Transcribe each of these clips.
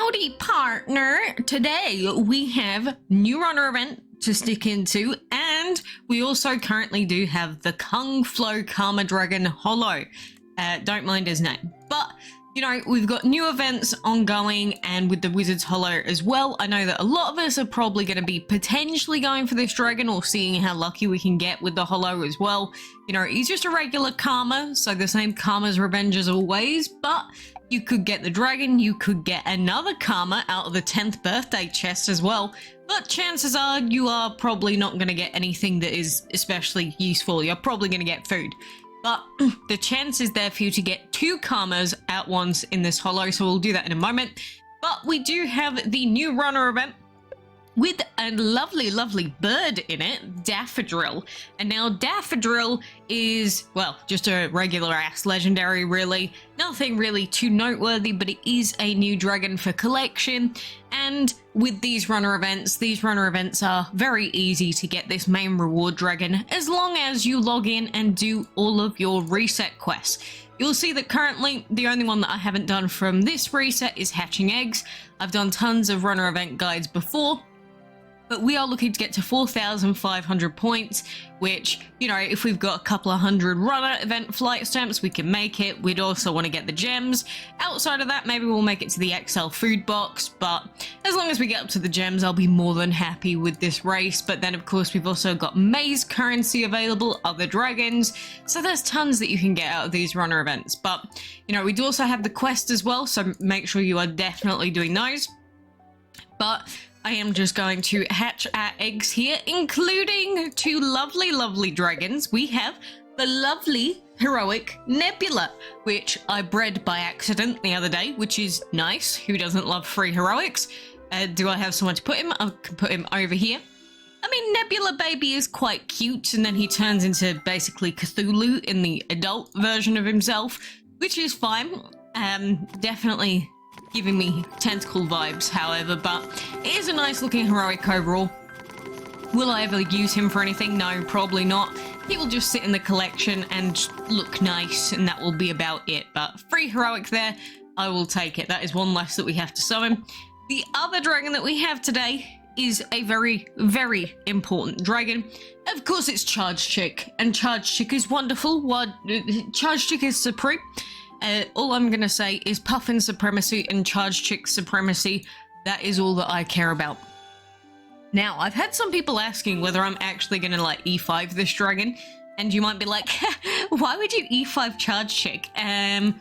Howdy, partner! Today we have new runner event to stick into, and we also currently do have the Kung Flow Karma Dragon Holo. Don't mind his name. But, you know, we've got new events ongoing, and with the Wizard's Holo as well. I know that a lot of us are probably going to be potentially going for this dragon or seeing how lucky we can get with the Holo as well. You know, he's just a regular Karma, so the same Karma's Revenge as always, but you could get the dragon, you could get another Karma out of the 10th birthday chest as well, but chances are you are probably not going to get anything that is especially useful. You're probably going to get food. But the chance is there for you to get 2 Karmas at once in this holo, so we'll do that in a moment. But we do have the new runner event with a lovely, lovely bird in it, Daffodrill. And now Daffodrill is, well, just a regular ass legendary, really. Nothing really too noteworthy, but it is a new dragon for collection. And with these runner events are very easy to get this main reward dragon as long as you log in and do all of your reset quests. You'll see that currently the only one that I haven't done from this reset is hatching eggs. I've done tons of runner event guides before, but we are looking to get to 4,500 points, which, you know, if we've got a couple of hundred runner event flight stamps, we can make it. We'd also want to get the gems. Outside of that, maybe we'll make it to the XL food box, but as long as we get up to the gems, I'll be more than happy with this race. But then, of course, we've also got maze currency available, other dragons, so there's tons that you can get out of these runner events. But, you know, we do also have the quest as well, so make sure you are definitely doing those. But I am just going to hatch our eggs here, including 2 lovely, lovely dragons. We have the lovely heroic Nebula, which I bred by accident the other day, which is nice. Who doesn't love free heroics? Do I have somewhere to put him? I can put him over here. I mean, Nebula baby is quite cute, and then he turns into basically Cthulhu in the adult version of himself, which is fine. Definitely giving me tentacle vibes, however, but it is a nice looking heroic overall. Will I ever use him for anything? No, probably not. He will just sit in the collection and look nice, and that will be about it. But free heroic there, I will take it. That is one less that we have to summon. The other dragon that we have today is a very, very important dragon. Of course, it's CHARGECHICK, and CHARGECHICK is wonderful. CHARGECHICK is supreme. All I'm going to say is Puffin Supremacy and CHARGECHICK Supremacy. That is all that I care about. Now, I've had some people asking whether I'm actually going to, like, E5 this dragon. And you might be like, why would you E5 CHARGECHICK? And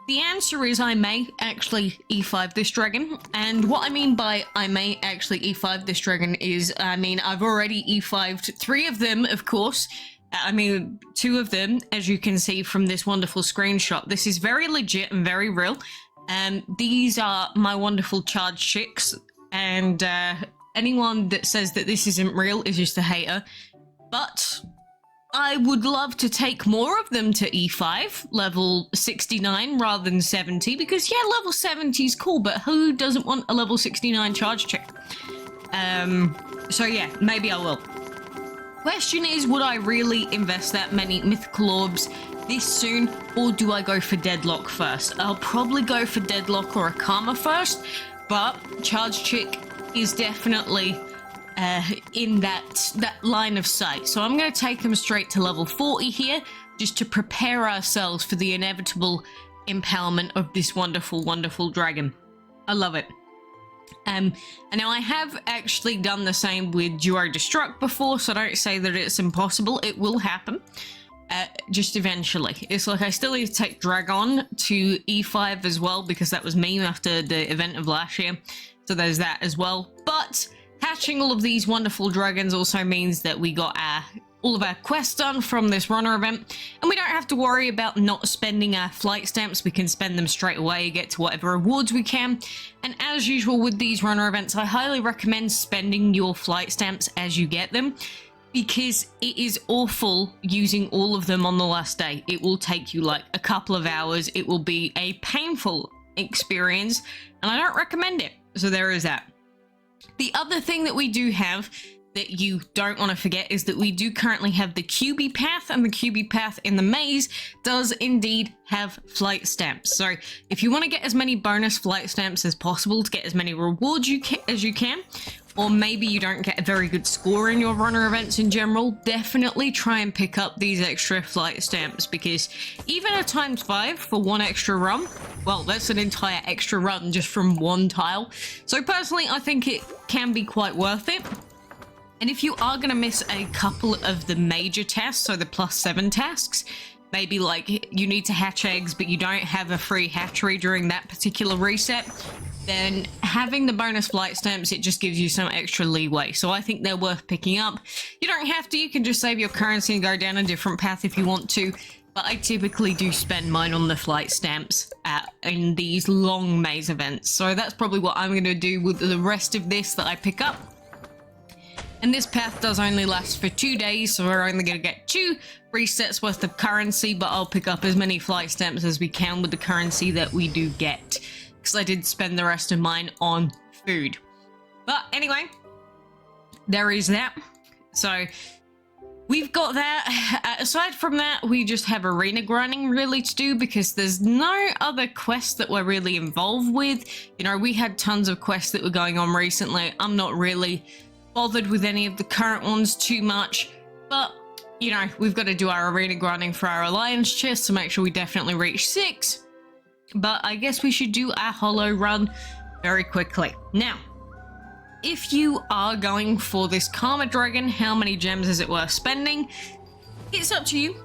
the answer is I may actually E5 this dragon. And what I mean by I may actually E5 this dragon is, I mean, I've already E5'd 3 of them, of course. I mean, 2 of them, as you can see from this wonderful screenshot. This is very legit and very real. These are my wonderful CHARGECHICKs, and anyone that says that this isn't real is just a hater. But I would love to take more of them to E5, level 69 rather than 70, because yeah, level 70 is cool, but who doesn't want a level 69 CHARGECHICK? So yeah, maybe I will. Question is, would I really invest that many mythical orbs this soon, or do I go for Deadlock first? I'll probably go for Deadlock or a Karma first, but CHARGECHICK is definitely in that line of sight. So I'm going to take them straight to level 40 here, just to prepare ourselves for the inevitable empowerment of this wonderful, wonderful dragon. I love it. And now I have actually done the same with Duo Destruct before, so don't say that it's impossible. It will happen, just eventually. It's like I still need to take Dragon to E5 as well, because that was me after the event of last year, so there's that as well. But hatching all of these wonderful dragons also means that we got all of our quests done from this runner event, and we don't have to worry about not spending our flight stamps. We can spend them straight away, get to whatever rewards we can. And as usual with these runner events, I highly recommend spending your flight stamps as you get them, because it is awful using all of them on the last day. It will take you like a couple of hours. It will be a painful experience, and I don't recommend it. So there is that. The other thing that we do have that you don't want to forget is that we do currently have the QB path, and the QB path in the maze does indeed have flight stamps. So if you want to get as many bonus flight stamps as possible to get as many rewards as you can, or maybe you don't get a very good score in your runner events in general, definitely try and pick up these extra flight stamps, because even a ×5 for one extra run, well, that's an entire extra run just from one tile. So personally, I think it can be quite worth it. And if you are going to miss a couple of the major tasks, so the +7 tasks, maybe like you need to hatch eggs but you don't have a free hatchery during that particular reset, then having the bonus flight stamps, it just gives you some extra leeway. So I think they're worth picking up. You don't have to, you can just save your currency and go down a different path if you want to, but I typically do spend mine on the flight stamps in these long maze events. So that's probably what I'm going to do with the rest of this that I pick up. And this path does only last for 2 days, so we're only going to get 2 resets worth of currency, but I'll pick up as many flight stamps as we can with the currency that we do get, because I did spend the rest of mine on food. But anyway, there is that. So we've got that. Aside from that, we just have arena grinding really to do, because there's no other quests that we're really involved with. You know, we had tons of quests that were going on recently. I'm not really bothered with any of the current ones too much, but you know, we've got to do our arena grinding for our alliance chest to make sure we definitely reach 6. But I guess we should do our holo run very quickly. Now, if you are going for this Karma Dragon, how many gems is it worth spending? It's up to you.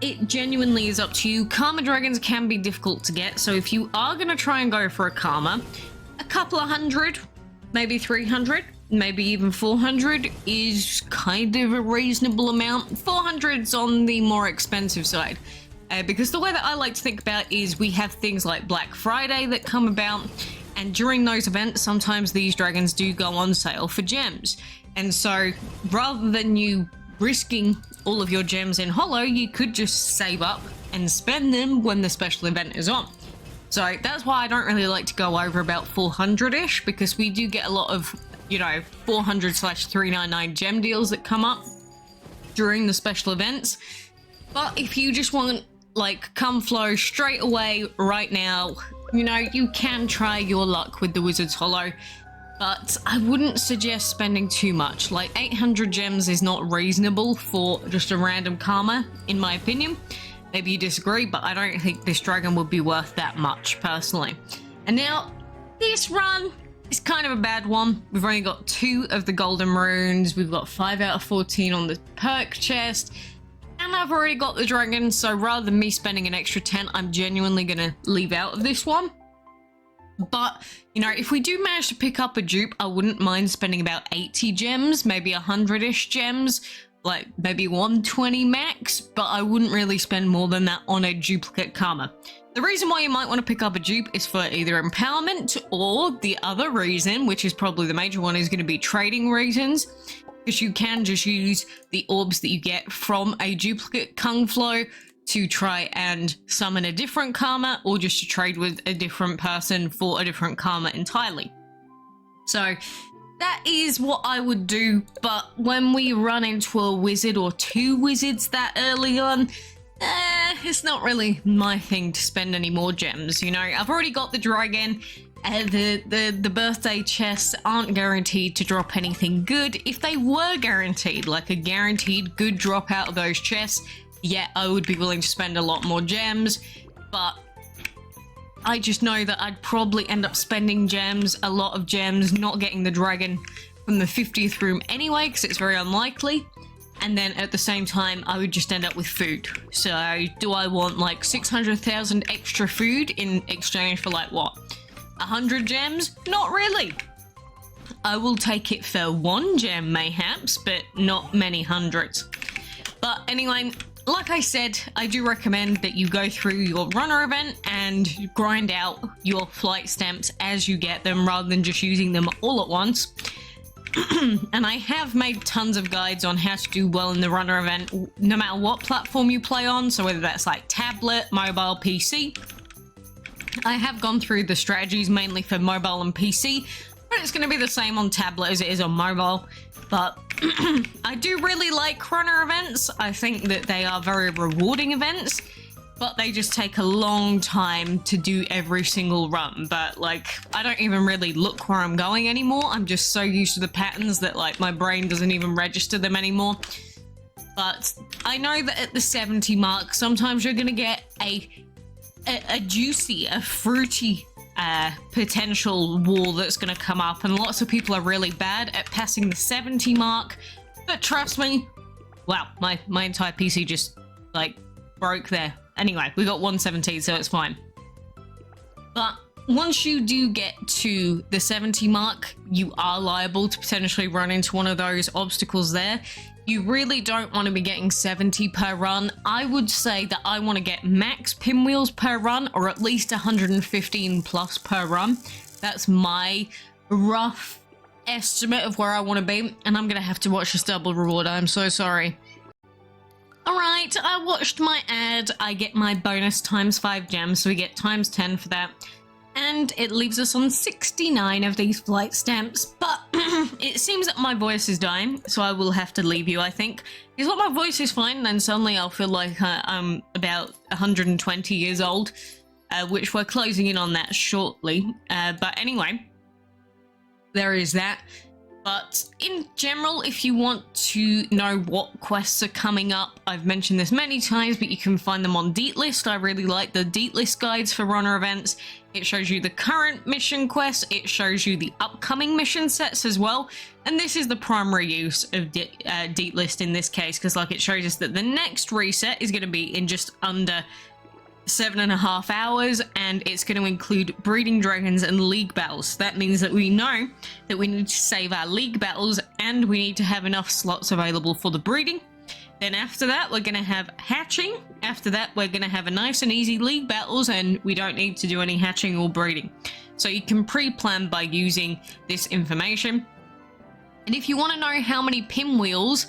It genuinely is up to you. Karma Dragons can be difficult to get, so if you are going to try and go for a Karma, a couple of hundred, maybe 300, maybe even 400 is kind of a reasonable amount. 400's on the more expensive side. Because the way that I like to think about is we have things like Black Friday that come about, and during those events, sometimes these dragons do go on sale for gems. And so rather than you risking all of your gems in holo, you could just save up and spend them when the special event is on. So that's why I don't really like to go over about 400-ish, because we do get a lot of, you know, 400/399 gem deals that come up during the special events. But if you just want like come flow straight away right now, you know, you can try your luck with the Wizard's Holo, but I wouldn't suggest spending too much. Like 800 gems is not reasonable for just a random Karma, in my opinion. Maybe you disagree, but I don't think this dragon would be worth that much personally. And now this run is kind of a bad one. We've only got 2 of the golden runes. We've got 5 out of 14 on the perk chest. And I've already got the dragon, so rather than me spending an extra 10, I'm genuinely going to leave out of this one. But, you know, if we do manage to pick up a dupe, I wouldn't mind spending about 80 gems, maybe 100-ish gems, like maybe 120 max, but I wouldn't really spend more than that on a duplicate Karma. The reason why you might want to pick up a dupe is for either empowerment, or the other reason, which is probably the major one, is going to be trading reasons. Because you can just use the orbs that you get from a duplicate Kung Flow to try and summon a different Karma, or just to trade with a different person for a different Karma entirely. So that is what I would do, but when we run into a wizard or 2 wizards that early on, it's not really my thing to spend any more gems. You know, I've already got the dragon. The birthday chests aren't guaranteed to drop anything good. If they were guaranteed, like a guaranteed good drop out of those chests, yeah, I would be willing to spend a lot more gems, but I just know that I'd probably end up spending gems, a lot of gems, not getting the dragon from the 50th room anyway, because it's very unlikely. And then at the same time, I would just end up with food. So do I want like 600,000 extra food in exchange for like what? 100 gems? Not really. I will take it for 1 gem mayhaps, but not many hundreds. But anyway, like I said, I do recommend that you go through your runner event and grind out your flight stamps as you get them, rather than just using them all at once. And I have made tons of guides on how to do well in the runner event, no matter what platform you play on. So whether that's like tablet, mobile, PC. I have gone through the strategies mainly for mobile and PC, but it's going to be the same on tablet as it is on mobile. But I do really like runner events. I think that they are very rewarding events, but they just take a long time to do every single run. But like, I don't even really look where I'm going anymore. I'm just so used to the patterns that like my brain doesn't even register them anymore. But I know that at the 70 mark, sometimes you're gonna get a juicy, a fruity potential wall that's gonna come up, and lots of people are really bad at passing the 70 mark. But trust me, wow, my entire PC just like broke there. Anyway, we got 117, so it's fine. But once you do get to the 70 mark, you are liable to potentially run into one of those obstacles there. You really don't want to be getting 70 per run. I would say that I want to get max pinwheels per run, or at least 115 plus per run. That's my rough estimate of where I want to be, and I'm gonna have to watch this double reward. I'm so sorry. Alright, I watched my ad. I get my bonus times 5 gems, so we get times 10 for that. And it leaves us on 69 of these flight stamps, but it seems that my voice is dying, so I will have to leave you, I think. Because when my voice is fine, then suddenly I'll feel like I'm about 120 years old, which we're closing in on that shortly. But anyway, there is that. But in general, if you want to know what quests are coming up, I've mentioned this many times, but you can find them on Deet List. I really like the Deet List guides for runner events. It shows you the current mission quests, it shows you the upcoming mission sets as well, and this is the primary use of Deet List in this case, because like it shows us that the next reset is going to be in just under 7.5 hours, and it's going to include breeding dragons and league battles. That means that we know that we need to save our league battles, and we need to have enough slots available for the breeding. Then after that, we're going to have hatching. After that, we're going to have a nice and easy league battles, and we don't need to do any hatching or breeding. So you can pre-plan by using this information. And if you want to know how many pinwheels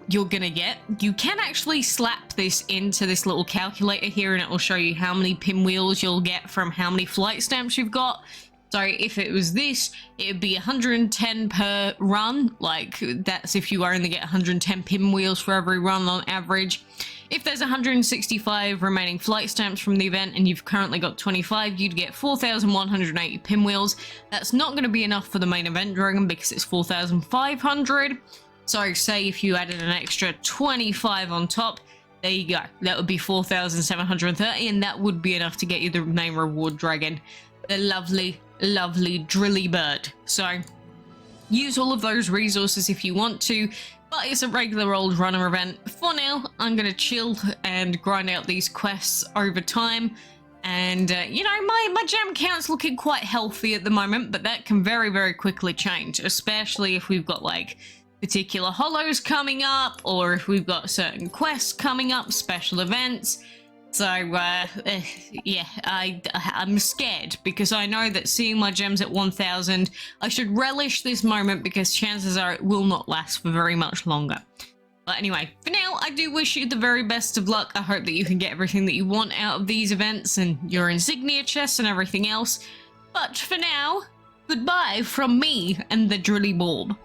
you're gonna get, you can actually slap this into this little calculator here, and it will show you how many pinwheels you'll get from how many flight stamps you've got. So if it was this, it would be 110 per run. Like, that's if you only get 110 pinwheels for every run on average. If there's 165 remaining flight stamps from the event and you've currently got 25, you'd get 4,180 pinwheels. That's not going to be enough for the main event dragon because it's 4,500. So say if you added an extra 25 on top, there you go. That would be 4,730, and that would be enough to get you the main reward dragon, the lovely, lovely drilly bird. So use all of those resources if you want to, but it's a regular old runner event. For now, I'm going to chill and grind out these quests over time. And, you know, my gem count's looking quite healthy at the moment, but that can very, very quickly change, especially if we've got, like, particular hollows coming up, or if we've got certain quests coming up, special events. So, yeah, I'm scared, because I know that seeing my gems at 1,000, I should relish this moment, because chances are it will not last for very much longer. But anyway, for now, I do wish you the very best of luck. I hope that you can get everything that you want out of these events, and your insignia chests and everything else. But for now, goodbye from me and the Drilly Borb.